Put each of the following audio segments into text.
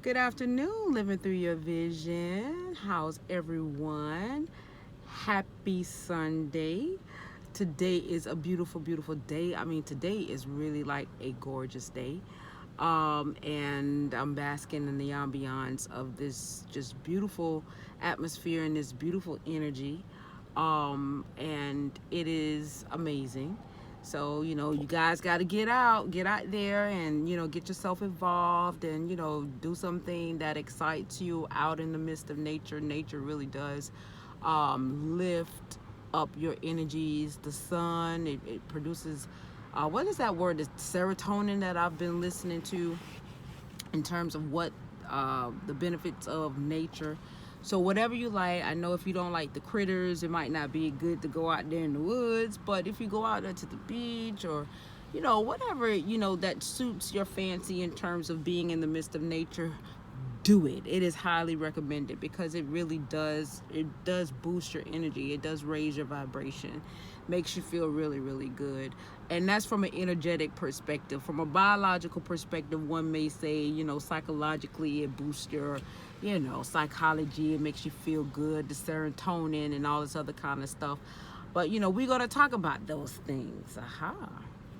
Good afternoon, living through your vision. How's everyone? Happy Sunday. Today is a beautiful, beautiful day. I mean, today is really like a gorgeous day. And I'm basking in the ambiance of this just beautiful atmosphere and this beautiful energy. And it is amazing. So, you guys got to get out there and, get yourself involved and, do something that excites you out in the midst of nature. Nature really does lift up your energies. The sun, it produces, what is that word? The serotonin that I've been listening to in terms of what the benefits of nature. So whatever you like, I know if you don't like the critters, it might not be good to go out there in the woods. But if you go out there to the beach or, whatever, that suits your fancy in terms of being in the midst of nature, do it. It is highly recommended because it really does. It does boost your energy. It does raise your vibration, makes you feel really, really good. And that's from an energetic perspective. From a biological perspective, one may say, psychologically, it boosts your, psychology. It makes you feel good, the serotonin and all this other kind of stuff. But we're gonna talk about those things.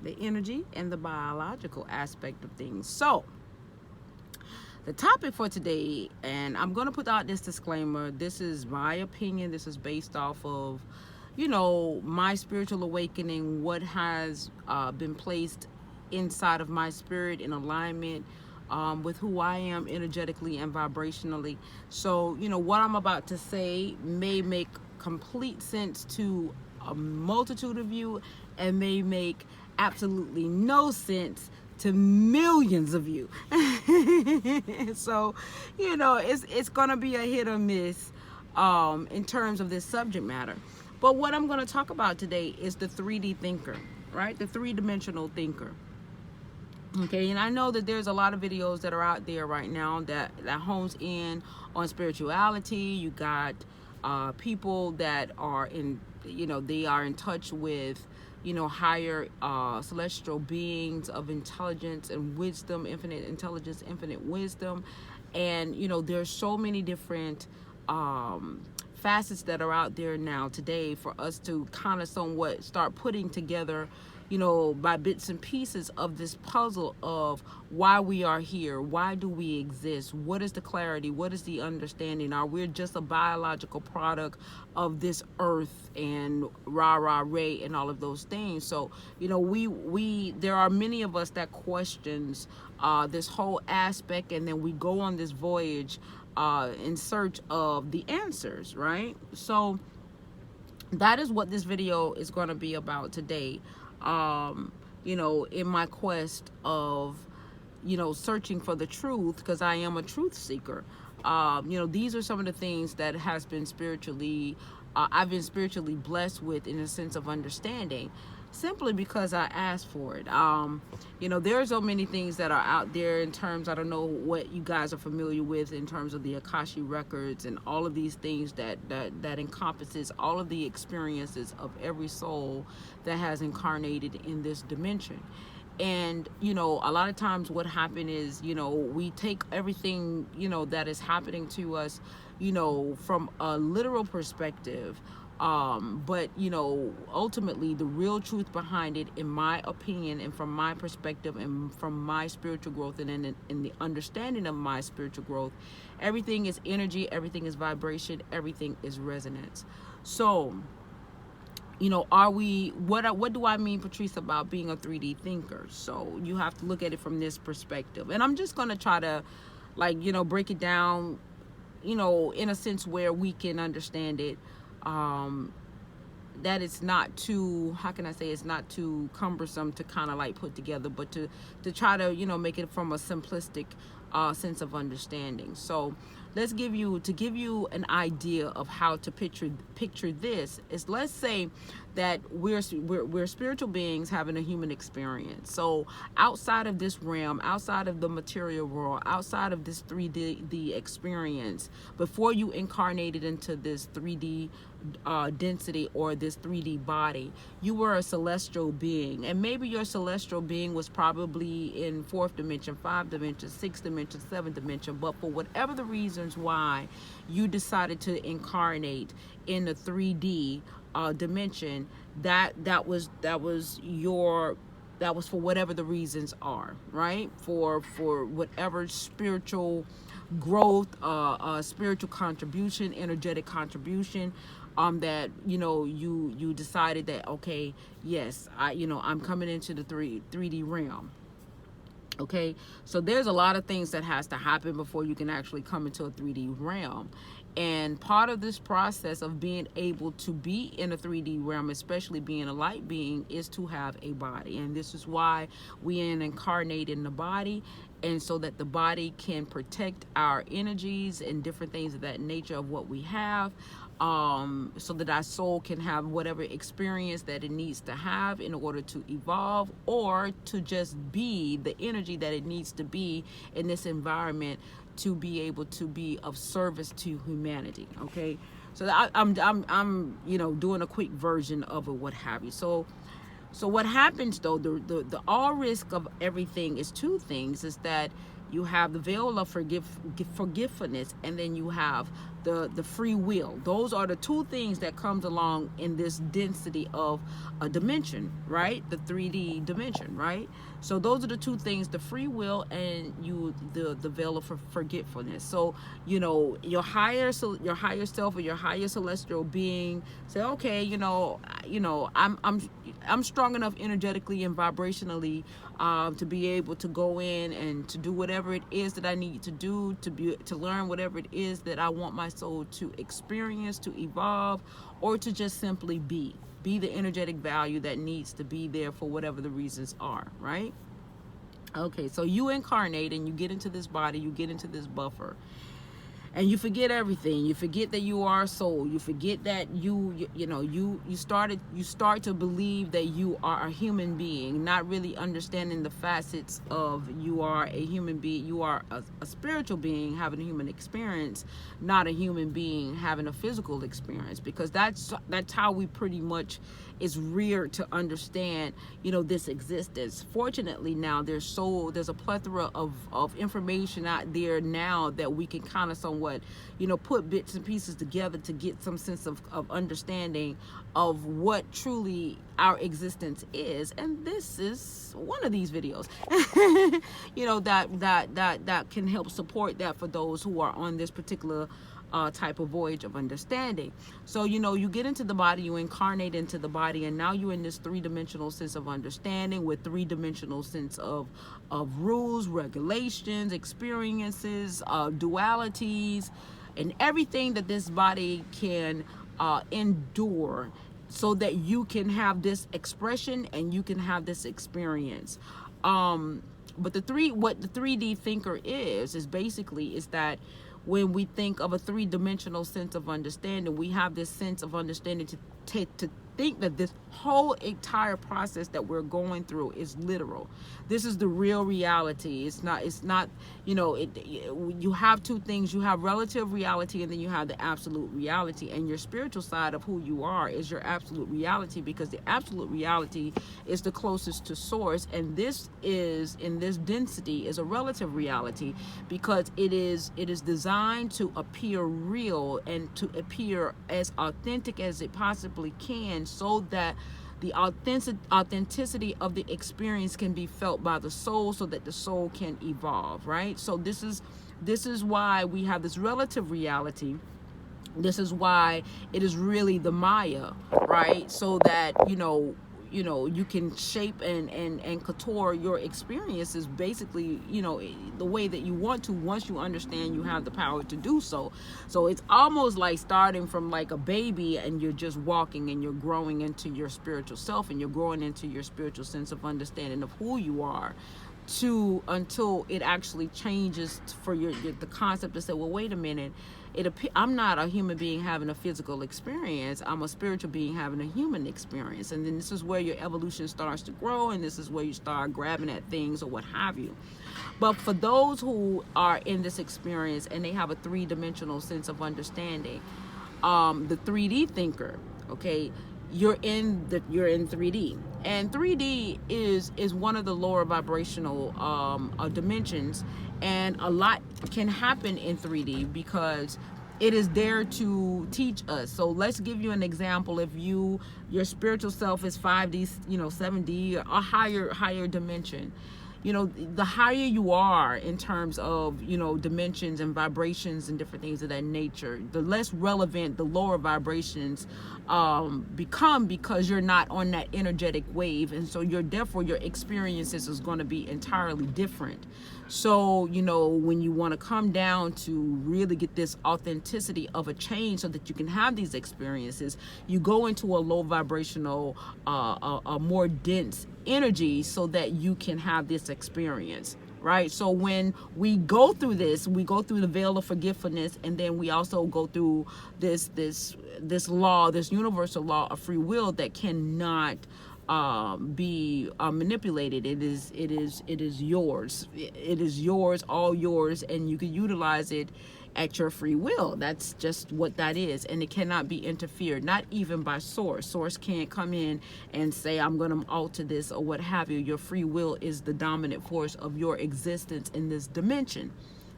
The energy and the biological aspect of things. So the topic for today, and I'm going to put out this disclaimer, this is my opinion, this is based off of, my spiritual awakening, what has been placed inside of my spirit in alignment with who I am energetically and vibrationally. So, what I'm about to say may make complete sense to a multitude of you and may make absolutely no sense to millions of you. So, it's gonna be a hit or miss in terms of this subject matter. But what I'm gonna talk about today is the 3D thinker, right? The three-dimensional thinker. Okay, and I know that there's a lot of videos that are out there right now that hones in on spirituality. You got people that are in, they are in touch with, higher celestial beings of intelligence and wisdom, infinite intelligence, infinite wisdom. And, there's so many different facets that are out there now today for us to kind of somewhat start putting together, by bits and pieces of this puzzle of why we are here, why do we exist, what is the clarity, what is the understanding, are we just a biological product of this earth and ray and all of those things. So we there are many of us that questions this whole aspect, and then we go on this voyage in search of the answers, right? So that is what this video is going to be about today. In my quest of, searching for the truth, because I am a truth seeker. These are some of the things that has been spiritually, I've been spiritually blessed with in a sense of understanding, simply because I asked for it. There are so many things that are out there in terms, I don't know what you guys are familiar with in terms of the Akashic records and all of these things that encompasses all of the experiences of every soul that has incarnated in this dimension. And a lot of times what happened is, we take everything, that is happening to us, from a literal perspective. But ultimately the real truth behind it, in my opinion and from my perspective and from my spiritual growth and in the understanding of my spiritual growth, everything is energy, everything is vibration, everything is resonance. So are we, what do I mean, Patrice, about being a 3D thinker? So you have to look at it from this perspective, and I'm just going to try to break it down, in a sense where we can understand it, that it's not too, how can I say, it's not too cumbersome to kind of put together, but to try to make it from a simplistic sense of understanding. So let's give you an idea of how to picture this is, let's say that we're spiritual beings having a human experience. So outside of this realm, outside of the material world, outside of this 3D experience, before you incarnated into this 3D density or this 3D body, you were a celestial being. And maybe your celestial being was probably in 4th dimension, 5th dimension, 6th dimension, 7th dimension, but for whatever the reasons why you decided to incarnate in the 3D dimension, that was for whatever the reasons are, right? For whatever spiritual growth, spiritual contribution, energetic contribution, that you decided that, okay, yes, I'm coming into the 3D realm. Okay, so there's a lot of things that has to happen before you can actually come into a 3D realm. And part of this process of being able to be in a 3D realm, especially being a light being, is to have a body. And this is why we incarnate in the body, and so that the body can protect our energies and different things of that nature of what we have, so that our soul can have whatever experience that it needs to have in order to evolve, or to just be the energy that it needs to be in this environment to be able to be of service to humanity. Okay, so I'm doing a quick version of it, what have you. So what happens though, the all risk of everything is two things: is that you have the veil of forgiveness, and then you have the free will. Those are the two things that comes along in this density of a dimension, right? The 3D dimension, right? So those are the two things: the free will and the veil of forgetfulness. So your higher self or your higher celestial being say, okay, I'm strong enough energetically and vibrationally to be able to go in and to do whatever it is that I need to do, to learn whatever it is that I want my soul to experience, to evolve, or to just simply be the energetic value that needs to be there for whatever the reasons are, right? Okay, so you incarnate and you get into this body, you get into this buffer, and you forget everything. You forget that you are a soul. You forget that you start to believe that you are a human being, not really understanding the facets of you are a human being. You are a spiritual being having a human experience, not a human being having a physical experience, because that's how we pretty much is reared to understand this existence. Fortunately, now there's a plethora of information out there now that we can kind of somewhat put bits and pieces together to get some sense of understanding of what truly our existence is. And this is one of these videos that can help support that for those who are on this particular type of voyage of understanding. So you get into the body, you incarnate into the body, and now you're in this 3-dimensional sense of understanding with 3-dimensional sense of rules, regulations, experiences, dualities, and everything that this body can endure, so that you can have this expression and you can have this experience. But what the 3D thinker is basically that when we think of a 3-dimensional sense of understanding, we have this sense of understanding to think that this whole entire process that we're going through is literal. This is the real reality. It's not you have two things. You have relative reality, and then you have the absolute reality. And your spiritual side of who you are is your absolute reality, because the absolute reality is the closest to source. And this is, in this density, is a relative reality, because it is designed to appear real and to appear as authentic as it possibly can, so that the authenticity of the experience can be felt by the soul, so that the soul can evolve, right? So this is why we have this relative reality. This is why it is really the Maya, right? So that you can shape and couture your experiences basically the way that you want to, once you understand you have the power to do so. So it's almost like starting from like a baby, and you're just walking and you're growing into your spiritual self, and you're growing into your spiritual sense of understanding of who you are, until it actually changes for the concept to say, well, wait a minute, I'm not a human being having a physical experience. I'm a spiritual being having a human experience. And then this is where your evolution starts to grow, and this is where you start grabbing at things or what have you. But for those who are in this experience and they have a three-dimensional sense of understanding, the 3D thinker, okay, you're in 3D, and 3D is one of the lower vibrational dimensions, and a lot can happen in 3D because it is there to teach us. So let's give you an example. If your spiritual self is 5D, 7D, or a higher dimension, the higher you are in terms of, dimensions and vibrations and different things of that nature, the less relevant the lower vibrations become, because you're not on that energetic wave. And so therefore your experiences is going to be entirely different. So, when you want to come down to really get this authenticity of a change so that you can have these experiences, you go into a low vibrational, a more dense energy so that you can have this experience, right? So when we go through this, we go through the veil of forgetfulness, and then we also go through this law, this universal law of free will that cannot be manipulated. It is yours. It is yours, all yours, and you can utilize it at your free will. That's just what that is, and it cannot be interfered, not even by source. Source can't come in and say, I'm going to alter this or what have you. Your free will is the dominant force of your existence in this dimension,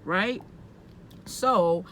right? So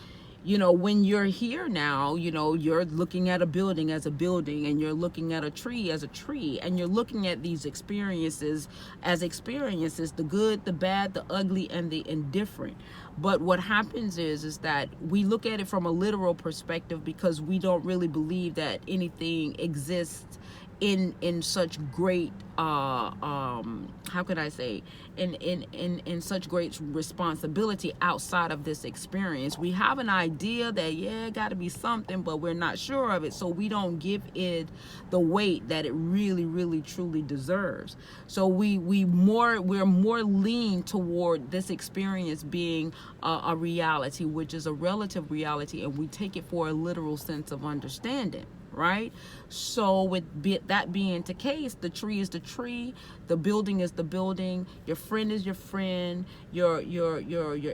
when you're here now, you're looking at a building as a building, and you're looking at a tree as a tree, and you're looking at these experiences as experiences, the good, the bad, the ugly, and the indifferent. But what happens is that we look at it from a literal perspective because we don't really believe that anything exists in such great how could I say, in such great responsibility outside of this experience. We have an idea that it got to be something, but we're not sure of it, so we don't give it the weight that it really, really, truly deserves. So we're more lean toward this experience being a reality, which is a relative reality, and we take it for a literal sense of understanding. Right? So with that being the case, the tree is the tree, the building is the building, your friend is your friend, your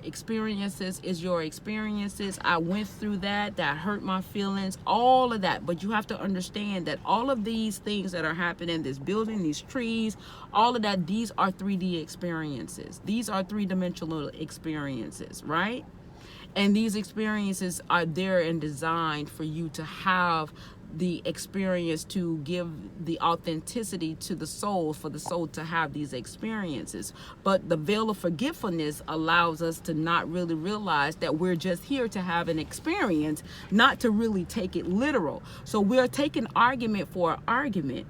experiences is your experiences. I went through that hurt my feelings, all of that. But you have to understand that all of these things that are happening, this building, these trees, all of that, these are 3D experiences. These are three-dimensional experiences, right? And these experiences are there and designed for you to have the experience, to give the authenticity to the soul, for the soul to have these experiences. But the veil of forgetfulness allows us to not really realize that we're just here to have an experience, not to really take it literal. So we're taking argument for an argument,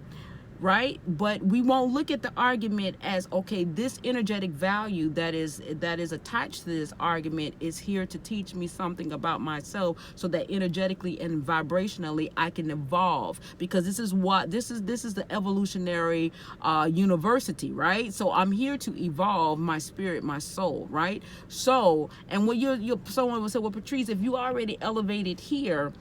right? But we won't look at the argument as, okay, this energetic value that is attached to this argument is here to teach me something about myself, so that energetically and vibrationally I can evolve, because this is the evolutionary university, right? So I'm here to evolve my spirit, my soul, right? So, and when someone will say, well, Patrice, if you already elevated here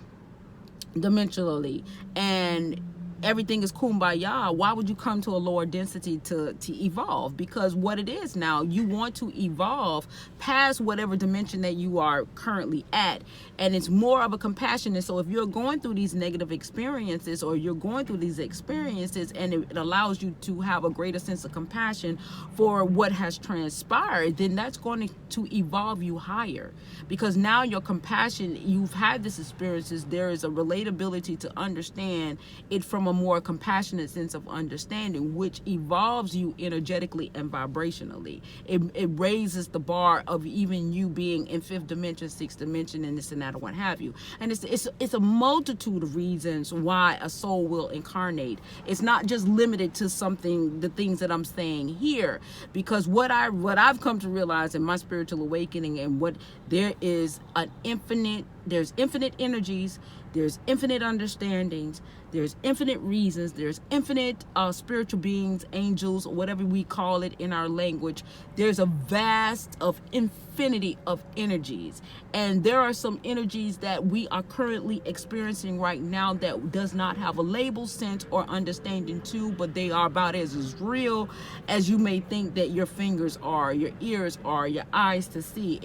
dimensionally and everything is kumbaya, why would you come to a lower density to evolve? Because what it is now, you want to evolve past whatever dimension that you are currently at, and it's more of a compassion. And so if you're going through these negative experiences, or you're going through these experiences, and it allows you to have a greater sense of compassion for what has transpired, then that's going to evolve you higher, because now your compassion, you've had these experiences, there is a relatability to understand it from a more compassionate sense of understanding, which evolves you energetically and vibrationally. It raises the bar of even you being in 5th dimension, 6th dimension, and this and that, or what have you. And it's a multitude of reasons why a soul will incarnate. It's not just limited to the things that I'm saying here, because what I've come to realize in my spiritual awakening, and there's infinite energies, there's infinite understandings, there's infinite reasons, there's infinite spiritual beings, angels, whatever we call it in our language. There's a vast of infinity of energies, and there are some energies that we are currently experiencing right now that does not have a label, sense, or understanding to, but they are about as real as you may think that your fingers are, your ears are, your eyes to see.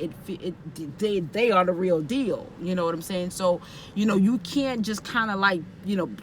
They are the real deal. You know what I'm saying? So, you can't just kind of like,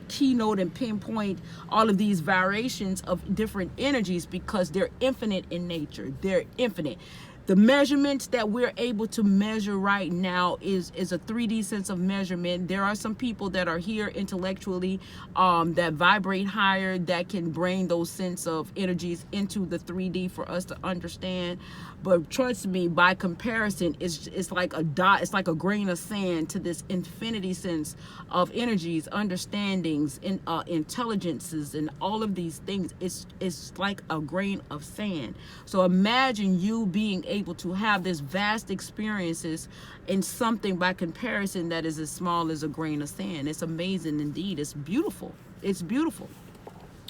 keynote and pinpoint all of these variations of different energies, because they're infinite in nature. They're infinite. The measurements that we're able to measure right now is a 3D sense of measurement. There are some people that are here intellectually that vibrate higher, that can bring those sense of energies into the 3D for us to understand. But trust me, by comparison, it's like a dot, it's like a grain of sand to this infinity sense of energies, understandings, and intelligences, and all of these things. It's like a grain of sand. So imagine you being able to have this vast experiences in something by comparison that is as small as a grain of sand. It's amazing indeed. It's beautiful. It's beautiful.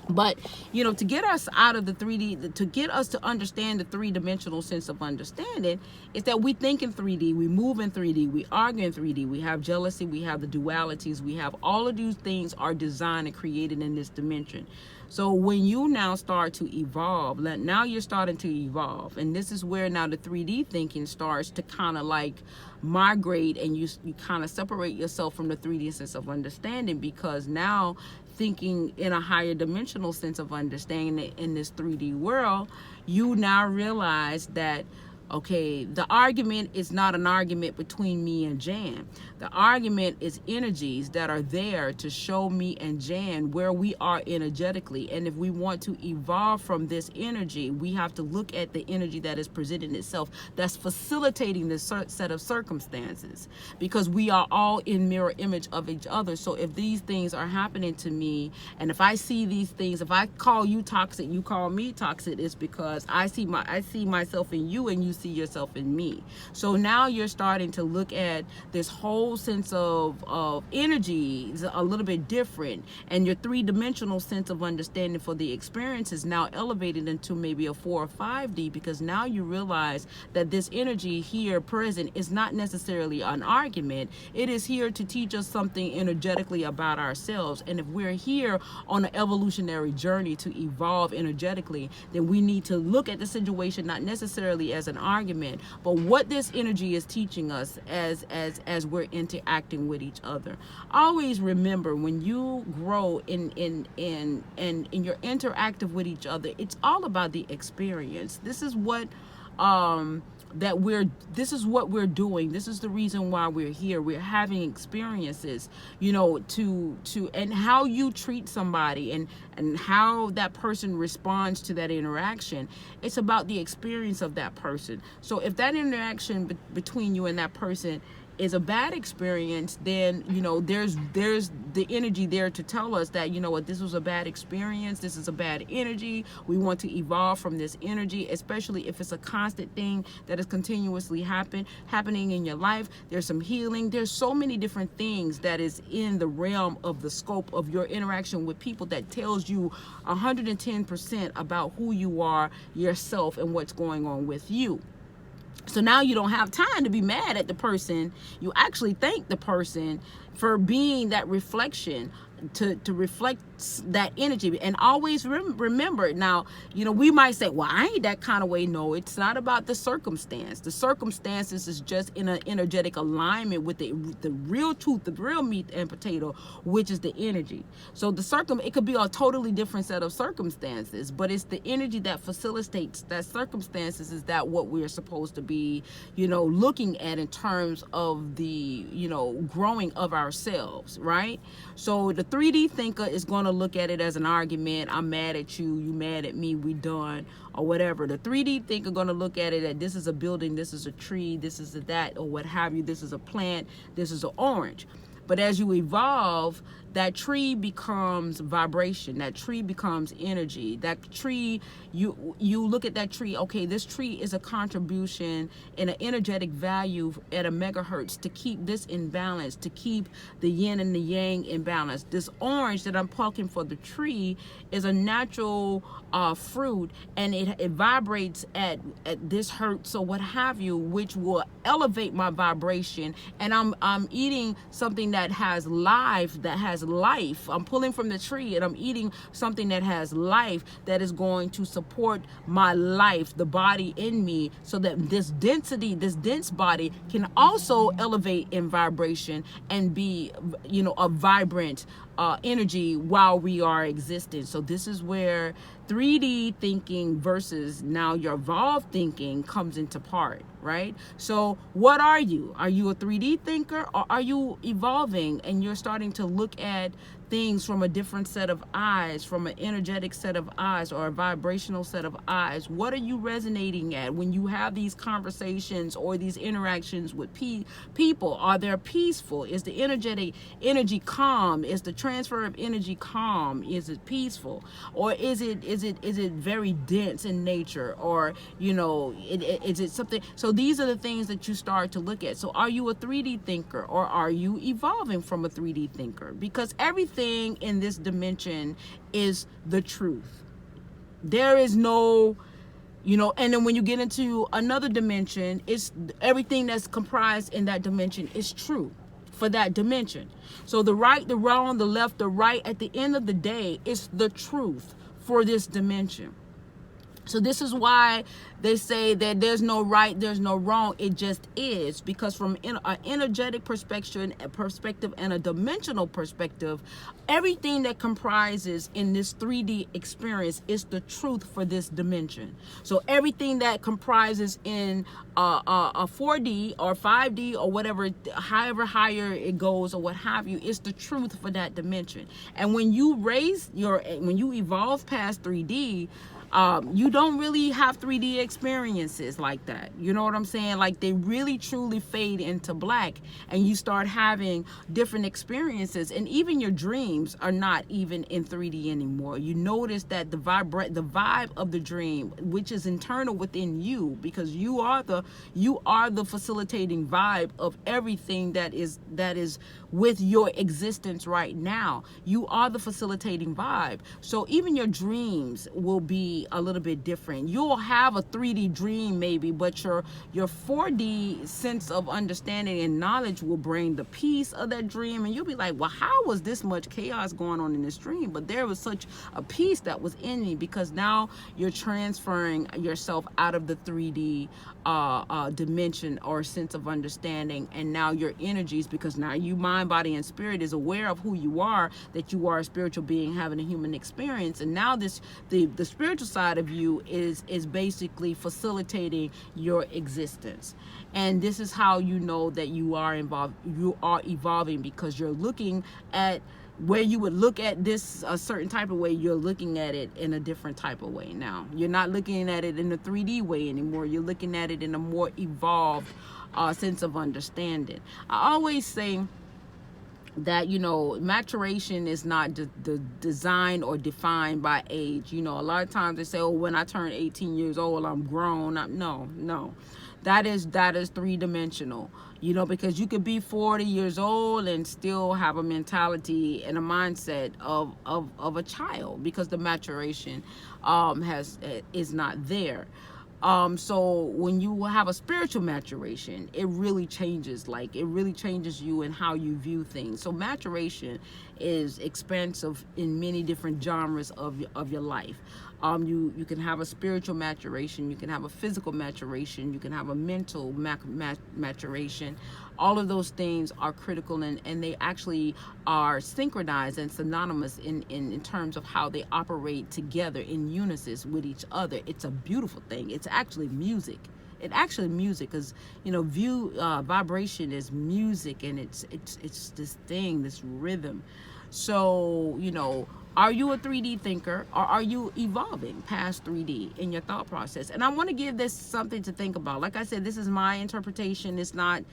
But, to get us out of the 3D, to get us to understand the three-dimensional sense of understanding, is that we think in 3D, we move in 3D, we argue in 3D, we have jealousy, we have the dualities, we have all of these things are designed and created in this dimension. So when you now start to evolve, now you're starting to evolve. And this is where now the 3D thinking starts to kind of like migrate, and you kind of separate yourself from the 3D sense of understanding, because now thinking in a higher dimensional sense of understanding in this 3D world, you now realize that, okay, the argument is not an argument between me and Jan. The argument is energies that are there to show me and Jan where we are energetically. And if we want to evolve from this energy, we have to look at the energy that is presenting itself, that's facilitating this set of circumstances, because we are all in mirror image of each other. So if these things are happening to me, and if I see these things, if I call you toxic, you call me toxic, it's because I see myself in you, and you see yourself in me. So now you're starting to look at this whole sense of energy is a little bit different, and your three-dimensional sense of understanding for the experience is now elevated into maybe a 4 or 5D, because now you realize that this energy here present is not necessarily an argument. It is here to teach us something energetically about ourselves. And if we're here on an evolutionary journey to evolve energetically, then we need to look at the situation not necessarily as an argument, but what this energy is teaching us as we're interacting with each other. Always remember, when you grow in you're interactive with each other, it's all about the experience. This is what this is what we're doing. This is the reason why we're here. We're having experiences, and how you treat somebody and how that person responds to that interaction. It's about the experience of that person. So if that interaction between you and that person is a bad experience, then there's the energy there to tell us that, what, this was a bad experience, this is a bad energy, we want to evolve from this energy, especially if it's a constant thing that is continuously happening in your life. There's some healing. There's so many different things that is in the realm of the scope of your interaction with people that tells you 110% about who you are, yourself, and what's going on with you. So now you don't have time to be mad at the person. You actually thank the person for being that reflection, to reflect that energy. And always remember, now, we might say, well, I ain't that kind of way. No, it's not about the circumstance. The circumstances is just in an energetic alignment with the real truth, the real meat and potato, which is the energy. So it could be a totally different set of circumstances, but it's the energy that facilitates that circumstances. Is that what we're supposed to be, looking at in terms of the, growing of ourselves, right? So the 3D thinker is going to look at it as an argument. I'm mad at you, you mad at me, we done, or whatever. The 3D thinker going to look at it as, this is a building, this is a tree, this is a that, or what have you, this is a plant, this is an orange. But as you evolve, that tree becomes vibration, that tree becomes energy. That tree, you look at that tree, okay, this tree is a contribution in an energetic value at a megahertz to keep this in balance, to keep the yin and the yang in balance. This orange that I'm plucking for the tree is a natural fruit, and it vibrates at this hertz or what have you, which will elevate my vibration. And I'm eating something that has life. I'm pulling from the tree and I'm eating something that has life, that is going to support my life, the body in me, so that this dense body can also elevate in vibration and be, a vibrant energy while we are existing. So this is where 3D thinking versus now your evolved thinking comes into part, right? So what are you? Are you a 3D thinker, or are you evolving and you're starting to look at things from a different set of eyes, from an energetic set of eyes or a vibrational set of eyes? What are you resonating at when you have these conversations or these interactions with people? Are they peaceful? Is the energy calm? Is the transfer of energy calm? Is it peaceful? Or is it very dense in nature? Or is it something? So these are the things that you start to look at. So are you a 3D thinker, or are you evolving from a 3D thinker? Because everything in this dimension is the truth. There is no, and then when you get into another dimension, it's everything that's comprised in that dimension is true for that dimension. So the right, the wrong, the left, the right, at the end of the day, it's the truth for this dimension. So this is why they say that there's no right, there's no wrong. It just is, because from an energetic perspective and a dimensional perspective, everything that comprises in this 3D experience is the truth for this dimension. So everything that comprises in a 4D or 5D or whatever, however higher it goes or what have you, is the truth for that dimension. And when you when you evolve past 3D, you don't really have 3D experiences like that. You know what I'm saying? Like, they really truly fade into black, and you start having different experiences, and even your dreams are not even in 3D anymore. You notice that the vibe of the dream, which is internal within you, because you are the facilitating vibe of everything that is with your existence right now. You are the facilitating vibe. So even your dreams will be a little bit different. You'll have a 3D dream maybe, but your 4D sense of understanding and knowledge will bring the peace of that dream, and you'll be like, well, how was this much chaos going on in this dream? But there was such a peace that was in me, because now you're transferring yourself out of the 3D dimension or sense of understanding, and now your energies, because now you, mind, body, and spirit, is aware of who you are, that you are a spiritual being having a human experience, and now the spiritual side of you is basically facilitating your existence. And this is how you know that you are evolving, because you're looking at where you would look at this a certain type of way, you're looking at it in a different type of way now. You're not looking at it in a 3D way anymore. You're looking at it in a more evolved sense of understanding. I always say that, maturation is not designed or defined by age. A lot of times they say, oh, when I turn 18 years old, I'm grown. No. That is three-dimensional, because you could be 40 years old and still have a mentality and a mindset of a child, because the maturation is not there. So when you have a spiritual maturation, it really changes you and how you view things. So maturation is expansive in many different genres of your life. You can have a spiritual maturation, you can have a physical maturation, you can have a mental maturation. All of those things are critical, and they actually are synchronized and synonymous in terms of how they operate together in unison with each other. It's a beautiful thing. It's actually music. Because vibration is music, and it's this thing, this rhythm. So are you a 3D thinker, or are you evolving past 3D in your thought process? And I want to give this something to think about. Like I said, this is my interpretation. It's not